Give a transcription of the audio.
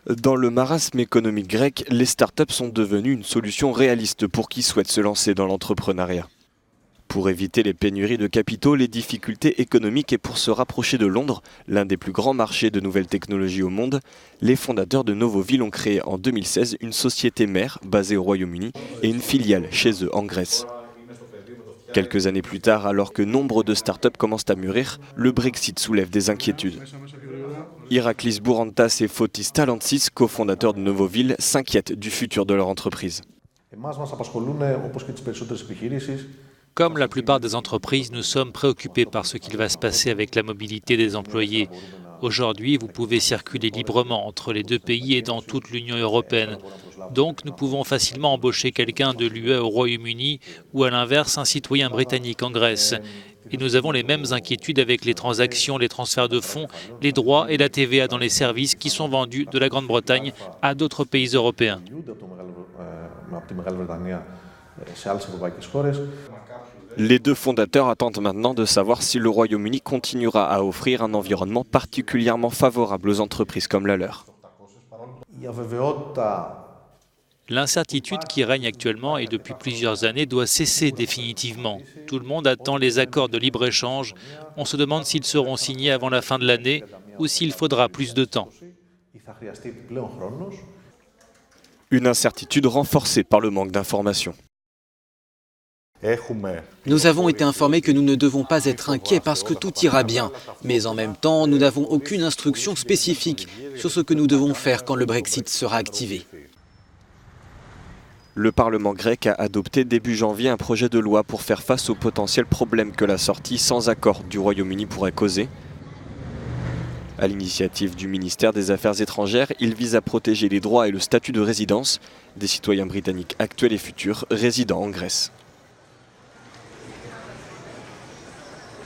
Dans le marasme économique grec, les startups sont devenues une solution réaliste pour qui souhaite se lancer dans l'entrepreneuriat. Pour éviter les pénuries de capitaux, les difficultés économiques et pour se rapprocher de Londres, l'un des plus grands marchés de nouvelles technologies au monde, les fondateurs de Novoville ont créé en 2016 une société mère basée au Royaume-Uni et une filiale chez eux en Grèce. Quelques années plus tard, alors que nombre de startups commencent à mûrir, le Brexit soulève des inquiétudes. Iraklis Bourantas et Fotis Talantsis, cofondateurs de Novoville, s'inquiètent du futur de leur entreprise. Comme la plupart des entreprises, nous sommes préoccupés par ce qu'il va se passer avec la mobilité des employés. Aujourd'hui, vous pouvez circuler librement entre les deux pays et dans toute l'Union européenne. Donc, nous pouvons facilement embaucher quelqu'un de l'UE au Royaume-Uni ou à l'inverse, un citoyen britannique en Grèce. Et nous avons les mêmes inquiétudes avec les transactions, les transferts de fonds, les droits et la TVA dans les services qui sont vendus de la Grande-Bretagne à d'autres pays européens. Les deux fondateurs attendent maintenant de savoir si le Royaume-Uni continuera à offrir un environnement particulièrement favorable aux entreprises comme la leur. L'incertitude qui règne actuellement et depuis plusieurs années doit cesser définitivement. Tout le monde attend les accords de libre-échange. On se demande s'ils seront signés avant la fin de l'année ou s'il faudra plus de temps. Une incertitude renforcée par le manque d'informations. Nous avons été informés que nous ne devons pas être inquiets parce que tout ira bien. Mais en même temps, nous n'avons aucune instruction spécifique sur ce que nous devons faire quand le Brexit sera activé. Le Parlement grec a adopté début janvier un projet de loi pour faire face aux potentiels problèmes que la sortie sans accord du Royaume-Uni pourrait causer. À l'initiative du ministère des Affaires étrangères, il vise à protéger les droits et le statut de résidence des citoyens britanniques actuels et futurs résidant en Grèce.